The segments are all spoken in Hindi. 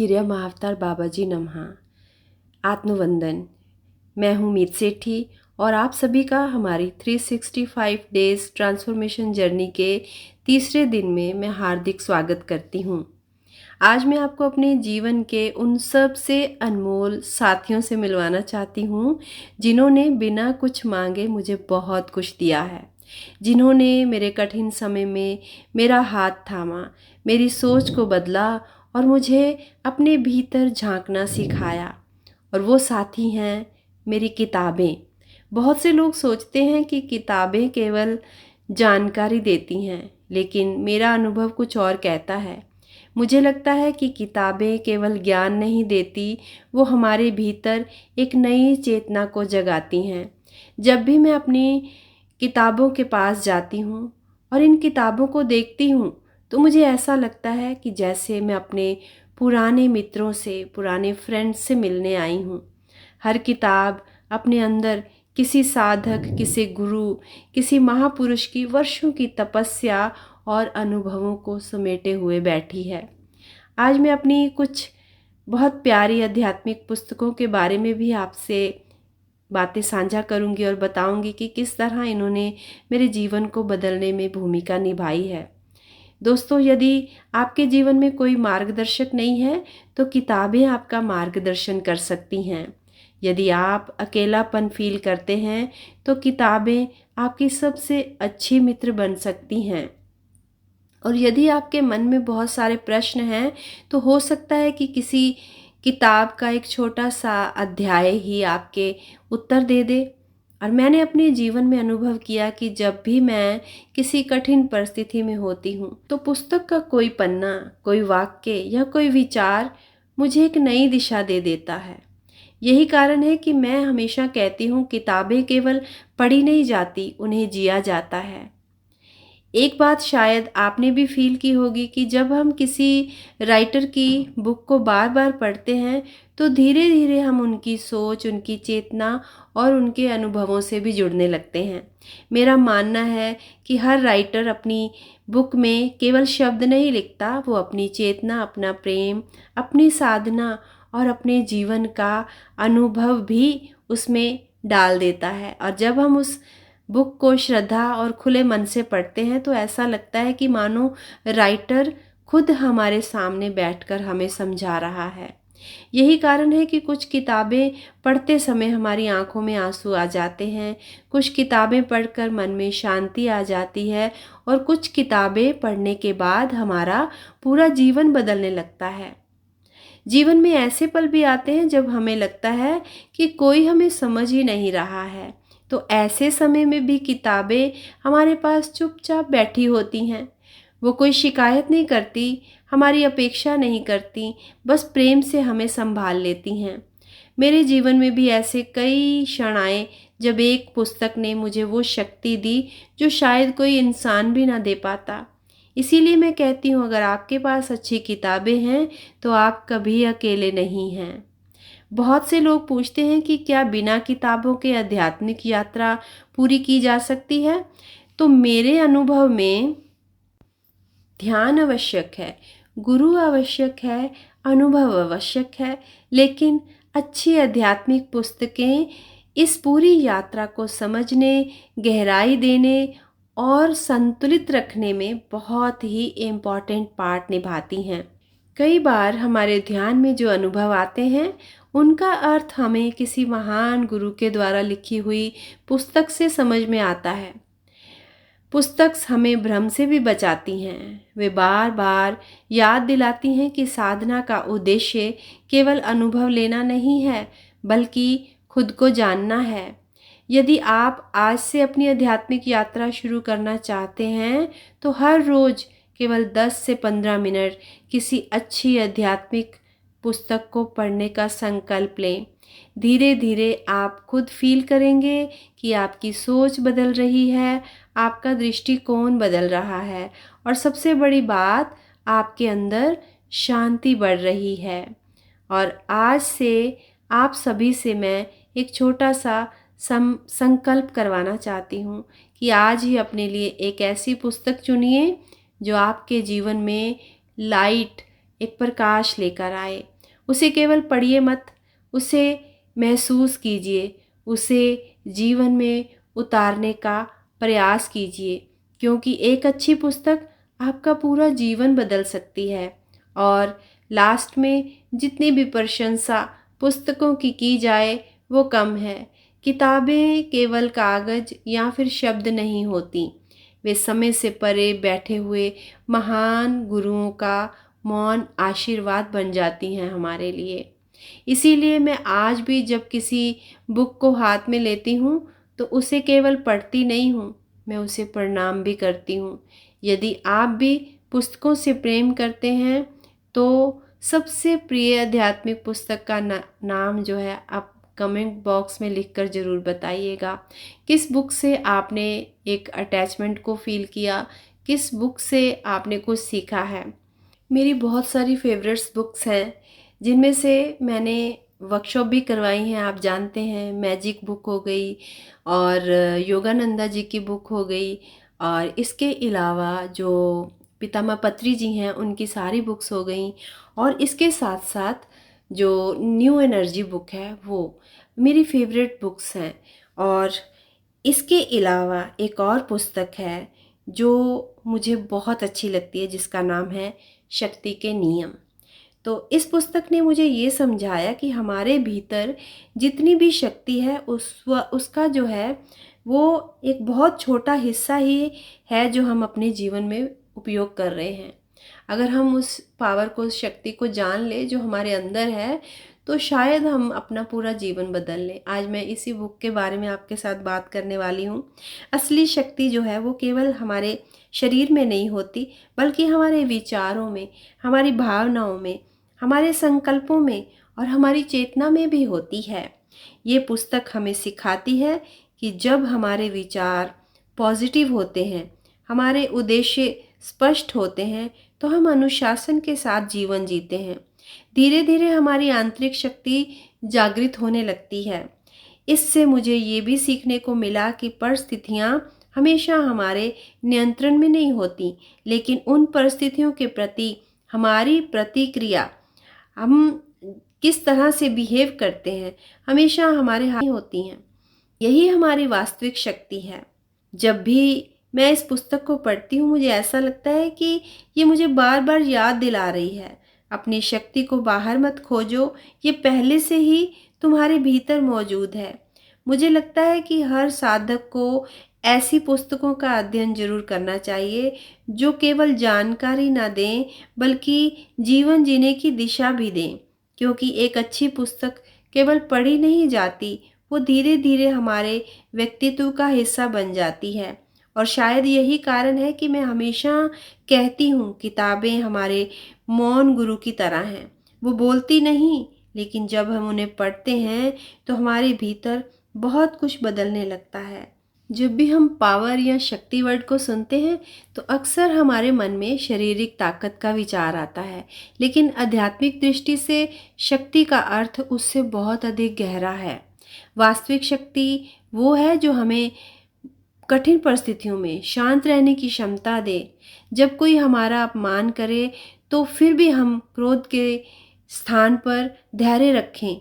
क्रिया महाअवतार बाबा जी नमः। आत्मवंदन। मैं हूँ मीत सेठी और आप सभी का हमारी 365 डेज ट्रांसफॉर्मेशन जर्नी के तीसरे दिन में मैं हार्दिक स्वागत करती हूँ। आज मैं आपको अपने जीवन के उन सब से अनमोल साथियों से मिलवाना चाहती हूँ जिन्होंने बिना कुछ मांगे मुझे बहुत कुछ दिया है, जिन्होंने मेरे कठिन समय में मेरा हाथ थामा, मेरी सोच को बदला और मुझे अपने भीतर झांकना सिखाया। और वो साथी हैं मेरी किताबें। बहुत से लोग सोचते हैं कि किताबें केवल जानकारी देती हैं, लेकिन मेरा अनुभव कुछ और कहता है। मुझे लगता है कि किताबें केवल ज्ञान नहीं देती, वो हमारे भीतर एक नई चेतना को जगाती हैं। जब भी मैं अपनी किताबों के पास जाती हूँ और इन किताबों को देखती हूँ तो मुझे ऐसा लगता है कि जैसे मैं अपने पुराने मित्रों से, पुराने फ्रेंड्स से मिलने आई हूँ। हर किताब अपने अंदर किसी साधक, किसी गुरु, किसी महापुरुष की वर्षों की तपस्या और अनुभवों को समेटे हुए बैठी है। आज मैं अपनी कुछ बहुत प्यारी आध्यात्मिक पुस्तकों के बारे में भी आपसे बातें साझा करूंगी और बताऊंगी कि किस तरह इन्होंने मेरे जीवन को बदलने में भूमिका निभाई है। दोस्तों, यदि आपके जीवन में कोई मार्गदर्शक नहीं है तो किताबें आपका मार्गदर्शन कर सकती हैं। यदि आप अकेलापन फील करते हैं तो किताबें आपकी सबसे अच्छी मित्र बन सकती हैं। और यदि आपके मन में बहुत सारे प्रश्न हैं तो हो सकता है कि किसी किताब का एक छोटा सा अध्याय ही आपके उत्तर दे दे। और मैंने अपने जीवन में अनुभव किया कि जब भी मैं किसी कठिन परिस्थिति में होती हूँ तो पुस्तक का कोई पन्ना, कोई वाक्य या कोई विचार मुझे एक नई दिशा दे देता है। यही कारण है कि मैं हमेशा कहती हूँ, किताबें केवल पढ़ी नहीं जाती, उन्हें जिया जाता है। एक बात शायद आपने भी फील की होगी कि जब हम किसी राइटर की बुक को बार बार पढ़ते हैं तो धीरे धीरे हम उनकी सोच, उनकी चेतना और उनके अनुभवों से भी जुड़ने लगते हैं। मेरा मानना है कि हर राइटर अपनी बुक में केवल शब्द नहीं लिखता, वो अपनी चेतना, अपना प्रेम, अपनी साधना और अपने जीवन का अनुभव भी उसमें डाल देता है। और जब हम उस बुक को श्रद्धा और खुले मन से पढ़ते हैं तो ऐसा लगता है कि मानो राइटर खुद हमारे सामने बैठकर हमें समझा रहा है। यही कारण है कि कुछ किताबें पढ़ते समय हमारी आंखों में आंसू आ जाते हैं, कुछ किताबें पढ़कर मन में शांति आ जाती है और कुछ किताबें पढ़ने के बाद हमारा पूरा जीवन बदलने लगता है। जीवन में ऐसे पल भी आते हैं जब हमें लगता है कि कोई हमें समझ ही नहीं रहा है, तो ऐसे समय में भी किताबें हमारे पास चुपचाप बैठी होती हैं। वो कोई शिकायत नहीं करती, हमारी अपेक्षा नहीं करती, बस प्रेम से हमें संभाल लेती हैं। मेरे जीवन में भी ऐसे कई क्षण आए जब एक पुस्तक ने मुझे वो शक्ति दी जो शायद कोई इंसान भी ना दे पाता। इसीलिए मैं कहती हूँ, अगर आपके पास अच्छी किताबें हैं तो आप कभी अकेले नहीं हैं। बहुत से लोग पूछते हैं कि क्या बिना किताबों के आध्यात्मिक यात्रा पूरी की जा सकती है? तो मेरे अनुभव में ध्यान आवश्यक है, गुरु आवश्यक है, अनुभव आवश्यक है, लेकिन अच्छी आध्यात्मिक पुस्तकें इस पूरी यात्रा को समझने, गहराई देने और संतुलित रखने में बहुत ही इम्पॉर्टेंट पार्ट निभाती हैं। कई बार हमारे ध्यान में जो अनुभव आते हैं उनका अर्थ हमें किसी महान गुरु के द्वारा लिखी हुई पुस्तक से समझ में आता है। पुस्तक हमें भ्रम से भी बचाती हैं। वे बार बार याद दिलाती हैं कि साधना का उद्देश्य केवल अनुभव लेना नहीं है, बल्कि खुद को जानना है। यदि आप आज से अपनी आध्यात्मिक यात्रा शुरू करना चाहते हैं तो हर रोज केवल 10 से 15 मिनट किसी अच्छी आध्यात्मिक पुस्तक को पढ़ने का संकल्प लें। धीरे धीरे आप खुद फील करेंगे कि आपकी सोच बदल रही है, आपका दृष्टिकोण बदल रहा है और सबसे बड़ी बात, आपके अंदर शांति बढ़ रही है। और आज से आप सभी से मैं एक छोटा सा संकल्प करवाना चाहती हूँ कि आज ही अपने लिए एक ऐसी पुस्तक चुनिए जो आपके जीवन में लाइट, एक प्रकाश लेकर आए। उसे केवल पढ़िए मत, उसे महसूस कीजिए, उसे जीवन में उतारने का प्रयास कीजिए, क्योंकि एक अच्छी पुस्तक आपका पूरा जीवन बदल सकती है। और लास्ट में जितनी भी प्रशंसा पुस्तकों की जाए वो कम है। किताबें केवल कागज या फिर शब्द नहीं होती, वे समय से परे बैठे हुए महान गुरुओं का मौन आशीर्वाद बन जाती हैं हमारे लिए। इसीलिए मैं आज भी जब किसी बुक को हाथ में लेती हूँ तो उसे केवल पढ़ती नहीं हूँ, मैं उसे प्रणाम भी करती हूँ। यदि आप भी पुस्तकों से प्रेम करते हैं तो सबसे प्रिय आध्यात्मिक पुस्तक का नाम जो है आप कमेंट बॉक्स में लिखकर ज़रूर बताइएगा। किस बुक से आपने एक अटैचमेंट को फील किया, किस बुक से आपने कुछ सीखा है। मेरी बहुत सारी फेवरेट्स बुक्स हैं, जिनमें से मैंने वर्कशॉप भी करवाई हैं। आप जानते हैं, मैजिक बुक हो गई और योगानंदा जी की बुक हो गई, और इसके अलावा जो पितामह पत्री जी हैं उनकी सारी बुक्स हो गई, और इसके साथ साथ जो न्यू एनर्जी बुक है वो मेरी फेवरेट बुक्स हैं। और इसके अलावा एक और पुस्तक है जो मुझे बहुत अच्छी लगती है, जिसका नाम है शक्ति के नियम। तो इस पुस्तक ने मुझे ये समझाया कि हमारे भीतर जितनी भी शक्ति है उसका जो है वो एक बहुत छोटा हिस्सा ही है जो हम अपने जीवन में उपयोग कर रहे हैं। अगर हम उस पावर को, उस शक्ति को जान ले जो हमारे अंदर है, तो शायद हम अपना पूरा जीवन बदल लें। आज मैं इसी बुक के बारे में आपके साथ बात करने वाली हूँ। असली शक्ति जो है वो केवल हमारे शरीर में नहीं होती, बल्कि हमारे विचारों में, हमारी भावनाओं में, हमारे संकल्पों में और हमारी चेतना में भी होती है। ये पुस्तक हमें सिखाती है कि जब हमारे विचार पॉजिटिव होते हैं, हमारे उद्देश्य स्पष्ट होते हैं, तो हम अनुशासन के साथ जीवन जीते हैं। धीरे धीरे हमारी आंतरिक शक्ति जागृत होने लगती है। इससे मुझे ये भी सीखने को मिला कि परिस्थितियाँ हमेशा हमारे नियंत्रण में नहीं होती, लेकिन उन परिस्थितियों के प्रति हमारी प्रतिक्रिया, हम किस तरह से बिहेव करते हैं, हमेशा हमारे हाथ में होती हैं। यही हमारी वास्तविक शक्ति है। जब भी मैं इस पुस्तक को पढ़ती हूँ, मुझे ऐसा लगता है कि ये मुझे बार बार याद दिला रही है, अपनी शक्ति को बाहर मत खोजो, ये पहले से ही तुम्हारे भीतर मौजूद है। मुझे लगता है कि हर साधक को ऐसी पुस्तकों का अध्ययन जरूर करना चाहिए जो केवल जानकारी ना दें, बल्कि जीवन जीने की दिशा भी दें। क्योंकि एक अच्छी पुस्तक केवल पढ़ी नहीं जाती, वो धीरे धीरे हमारे व्यक्तित्व का हिस्सा बन जाती है। और शायद यही कारण है कि मैं हमेशा कहती हूँ, किताबें हमारे मौन गुरु की तरह हैं। वो बोलती नहीं, लेकिन जब हम उन्हें पढ़ते हैं तो हमारे भीतर बहुत कुछ बदलने लगता है। जब भी हम पावर या शक्ति वर्ड को सुनते हैं तो अक्सर हमारे मन में शारीरिक ताकत का विचार आता है, लेकिन आध्यात्मिक दृष्टि से शक्ति का अर्थ उससे बहुत अधिक गहरा है। वास्तविक शक्ति वो है जो हमें कठिन परिस्थितियों में शांत रहने की क्षमता दे। जब कोई हमारा अपमान करे तो फिर भी हम क्रोध के स्थान पर धैर्य रखें,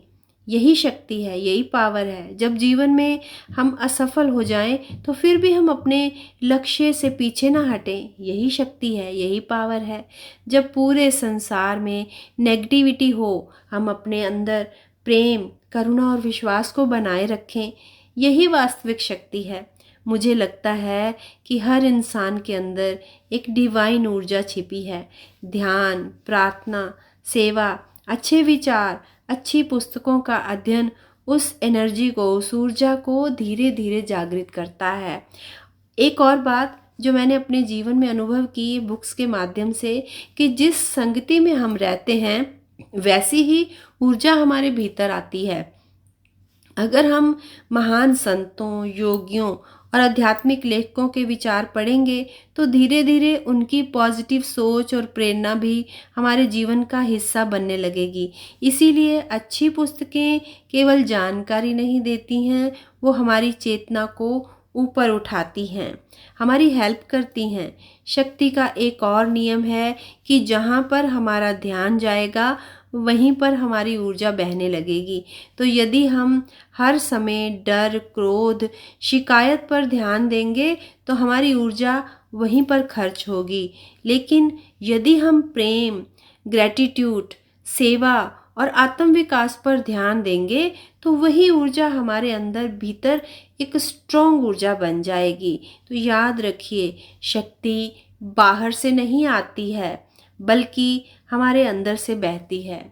यही शक्ति है, यही पावर है। जब जीवन में हम असफल हो जाएं तो फिर भी हम अपने लक्ष्य से पीछे ना हटें, यही शक्ति है, यही पावर है। जब पूरे संसार में नेगेटिविटी हो, हम अपने अंदर प्रेम, करुणा और विश्वास को बनाए रखें, यही वास्तविक शक्ति है। मुझे लगता है कि हर इंसान के अंदर एक डिवाइन ऊर्जा छिपी है। ध्यान, प्रार्थना, सेवा, अच्छे विचार, अच्छी पुस्तकों का अध्ययन उस एनर्जी को, उस ऊर्जा को धीरे धीरे जागृत करता है। एक और बात जो मैंने अपने जीवन में अनुभव की बुक्स के माध्यम से, कि जिस संगति में हम रहते हैं वैसी ही ऊर्जा हमारे भीतर आती है। अगर हम महान संतों, योगियों और आध्यात्मिक लेखकों के विचार पढ़ेंगे तो धीरे धीरे उनकी पॉजिटिव सोच और प्रेरणा भी हमारे जीवन का हिस्सा बनने लगेगी। इसीलिए अच्छी पुस्तकें केवल जानकारी नहीं देती हैं, वो हमारी चेतना को ऊपर उठाती हैं, हमारी हेल्प करती हैं। शक्ति का एक और नियम है कि जहाँ पर हमारा ध्यान जाएगा वहीं पर हमारी ऊर्जा बहने लगेगी। तो यदि हम हर समय डर, क्रोध, शिकायत पर ध्यान देंगे तो हमारी ऊर्जा वहीं पर खर्च होगी। लेकिन यदि हम प्रेम, ग्रैटिट्यूड, सेवा और आत्म विकास पर ध्यान देंगे तो वही ऊर्जा हमारे अंदर भीतर एक स्ट्रॉन्ग ऊर्जा बन जाएगी। तो याद रखिए, शक्ति बाहर से नहीं आती है बल्कि हमारे अंदर से बहती है।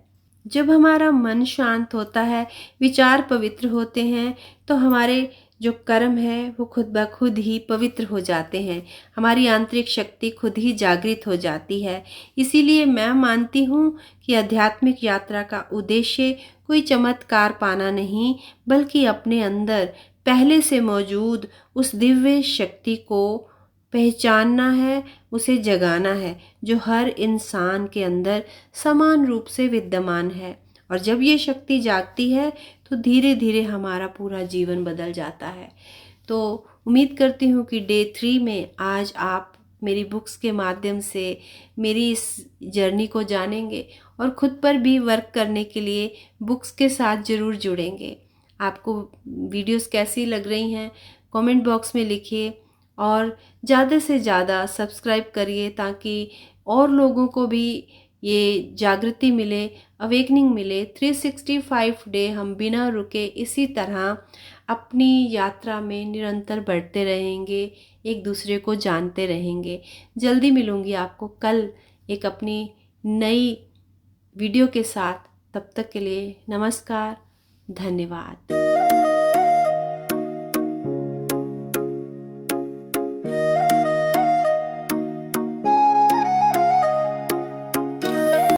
जब हमारा मन शांत होता है, विचार पवित्र होते हैं, तो हमारे जो कर्म है वो खुद ब खुद ही पवित्र हो जाते हैं। हमारी आंतरिक शक्ति खुद ही जागृत हो जाती है। इसीलिए मैं मानती हूँ कि आध्यात्मिक यात्रा का उद्देश्य कोई चमत्कार पाना नहीं, बल्कि अपने अंदर पहले से मौजूद उस दिव्य शक्ति को पहचानना है, उसे जगाना है, जो हर इंसान के अंदर समान रूप से विद्यमान है। और जब ये शक्ति जागती है तो धीरे धीरे हमारा पूरा जीवन बदल जाता है। तो उम्मीद करती हूँ कि डे 3 में आज आप मेरी बुक्स के माध्यम से मेरी इस जर्नी को जानेंगे और ख़ुद पर भी वर्क करने के लिए बुक्स के साथ ज़रूर जुड़ेंगे। आपको वीडियोस कैसी लग रही हैं कमेंट बॉक्स में लिखिए और ज़्यादा से ज़्यादा सब्सक्राइब करिए ताकि और लोगों को भी ये जागृति मिले, अवेकनिंग मिले। 365 डे हम बिना रुके इसी तरह अपनी यात्रा में निरंतर बढ़ते रहेंगे, एक दूसरे को जानते रहेंगे। जल्दी मिलूँगी आपको कल एक अपनी नई वीडियो के साथ। तब तक के लिए नमस्कार, धन्यवाद।